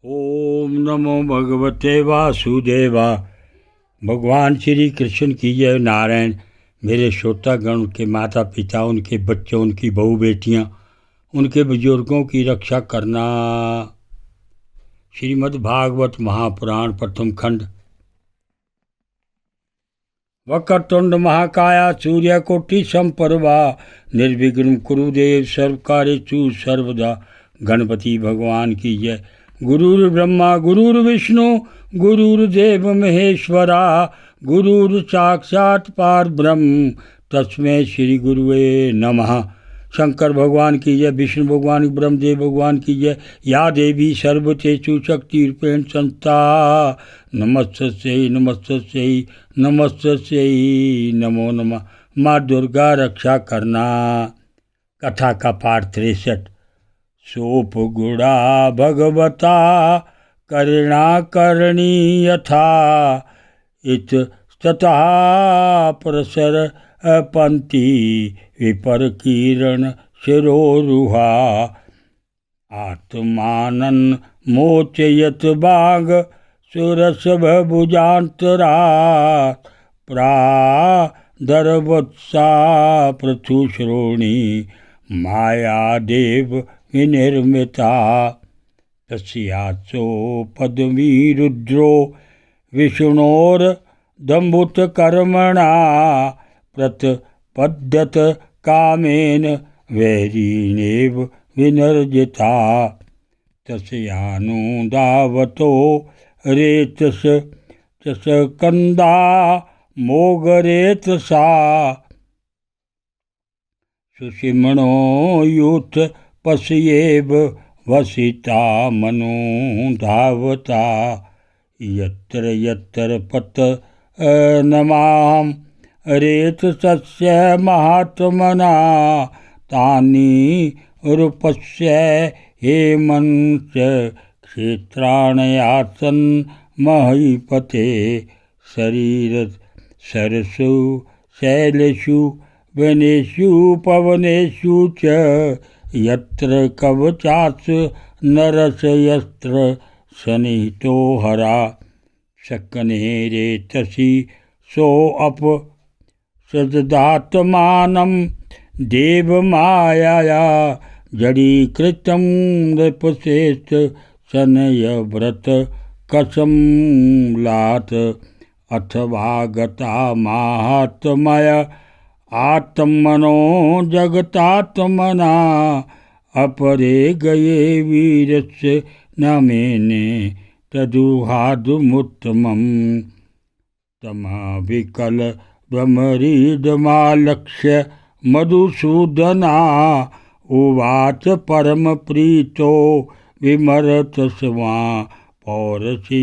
ओम नमो भगवते वासुदेवा। भगवान श्री कृष्ण की जय। नारायण। मेरे श्रोतागण, उनके माता पिता, उनके बच्चे, उनकी बहू बेटियां, उनके बुजुर्गों की रक्षा करना। श्रीमद् भागवत महापुराण प्रथम खंड। वक्रतुंड महाकाया सूर्यकोटि संप्रभा निर्विघ्नं कुरुदेव सर्वकार्येषु सर्वदा। गणपति भगवान की जय। गुरुर्ब्रह्मा गुरुर्विष्णु गुरुर्देव महेश्वरा गुरुर् साक्षात् परब्रह्म तस्मै श्री गुरुवे नमः। शंकर भगवान की जय। विष्णु भगवान ब्रह्मदेव भगवान की जय। या देवी सर्वतेषु शक्तिरूपेण संस्था नमस्तस्यै नमस्तस्यै नमस्तस्यै नमो नमः। माँ दुर्गा रक्षा करना। कथा का पाठ 63। सोप गुड़ा भगवता करणी यथा इत तथा प्रसर पंथी विपर किरण शिरोरुहा आत्मानन मोचयत बाग सुरसभ भुजांतरा प्रादरवत्सा पृथुश्रोणी मायादेव विनिर्मिता तस्याचो पद्मीरुद्रो विष्णोर्दम्भुतकर्मणा प्रतपद्यत कामेन वैरिणेव विनर्जिता तस्यानुदावतो रेतस कंदा मोगरेतसा सुषिमणो यूथ पश्येव वसिता मनुधावता यत्र यत्र पत नमाम रेतसस्य महात्मना तानि रूपस्य हेमंस क्षेत्राणयासन महीपते शरीर सरसु शैलेषु वनेषु पवनेषु च यत्र कवचात् नरस यत्र सनिहितो हरा शक्ने रेतसि सोऽप सददात्मानं देवमायया जडीकृतं नृपश्रेष्ठ शनयव्रत कसंलात् अथवा गता माहात्म्य आत्मनो जगतात्मना अपरे गये वीरस्य न मेने तदुहादुमुत्तमम् तमाविकल भ्रमरीडमालक्ष्य मधुसूदना उवाच परम प्रीतो विमरत स्वा पौरसी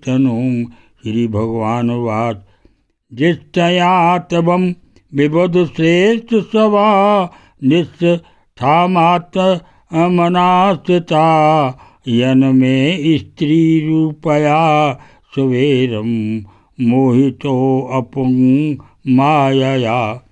तनुं। श्री भगवान वाच जिष्टया तवं विबुध श्रेष्ठ सवा निष्ठामात अमनास्थिता यन में स्त्री रूपया सुवेरम मोहितो अपुंग मायया।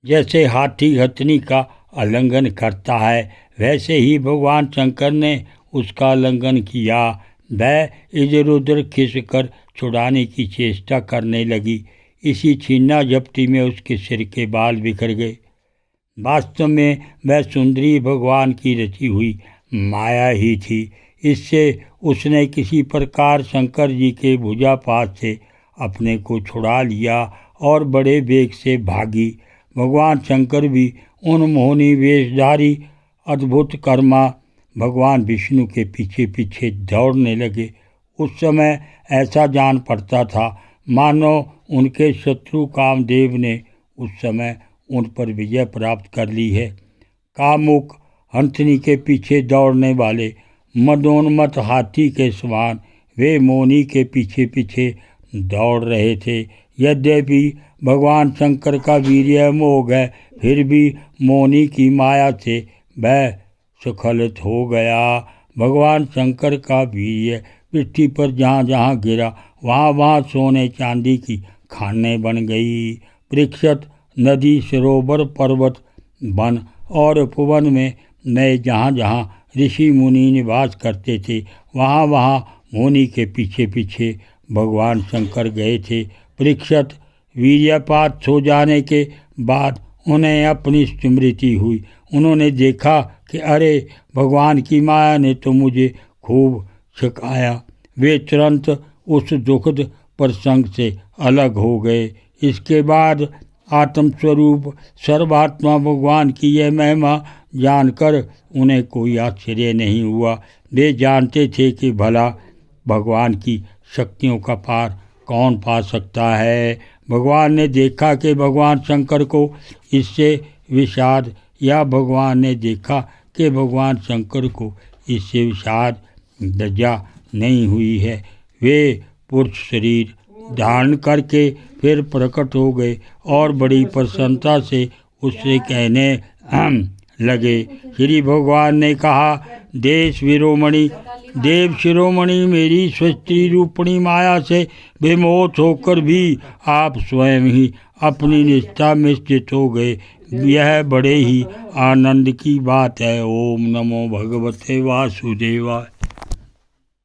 जैसे हाथी हथनी का उल्लंघन करता है, वैसे ही भगवान शंकर ने उसका उल्लंघन किया। वह इधर उधर खिसकर छुड़ाने की चेष्टा करने लगी। इसी छीना झपटी में उसके सिर के बाल बिखर गए। वास्तव में वह सुंदरी भगवान की रची हुई माया ही थी। इससे उसने किसी प्रकार शंकर जी के भुजापात से अपने को छुड़ा लिया और बड़े वेग से भागी। भगवान शंकर भी उन मोहनी वेशधारी अद्भुत कर्मा भगवान विष्णु के पीछे पीछे दौड़ने लगे। उस समय ऐसा जान पड़ता था मानो उनके शत्रु कामदेव ने उस समय उन पर विजय प्राप्त कर ली है। कामुक हंसनी के पीछे दौड़ने वाले मदोन्मत्त हाथी के समान वे मोनी के पीछे पीछे दौड़ रहे थे। यद्यपि भगवान शंकर का वीर्य मोग है, फिर भी मोनी की माया से वह सुखलित हो गया। भगवान शंकर का वीर्य पृथ्वी पर जहाँ जहाँ गिरा वहाँ वहाँ सोने चांदी की खानें बन गई। वृक्षत नदी सरोवर पर्वत वन और उपवन में मैं जहाँ जहाँ ऋषि मुनि निवास करते थे वहाँ वहाँ मुनि के पीछे पीछे भगवान शंकर गए थे। परीक्षित, वीर्यपात हो जाने के बाद उन्हें अपनी स्मृति हुई। उन्होंने देखा कि अरे, भगवान की माया ने तो मुझे खूब सिखाया। वे तुरंत उस दुखद प्रसंग से अलग हो गए। इसके बाद आत्मस्वरूप सर्वात्मा भगवान की यह महिमा जानकर उन्हें कोई आश्चर्य नहीं हुआ। वे जानते थे कि भला भगवान की शक्तियों का पार कौन पा सकता है। भगवान ने देखा कि भगवान शंकर को इससे विषाद, या भगवान ने देखा कि भगवान शंकर को इससे विषाद लज्जा नहीं हुई है। वे पुरुष शरीर धारण करके फिर प्रकट हो गए और बड़ी प्रसन्नता से उससे कहने लगे। श्री भगवान ने कहा, देव शिरोमणि, मेरी सृष्टि रूपणी माया से विमोहित होकर भी आप स्वयं ही अपनी निष्ठा में स्थित हो गए। यह बड़े ही आनंद की बात है। ओम नमो भगवते वासुदेवाय।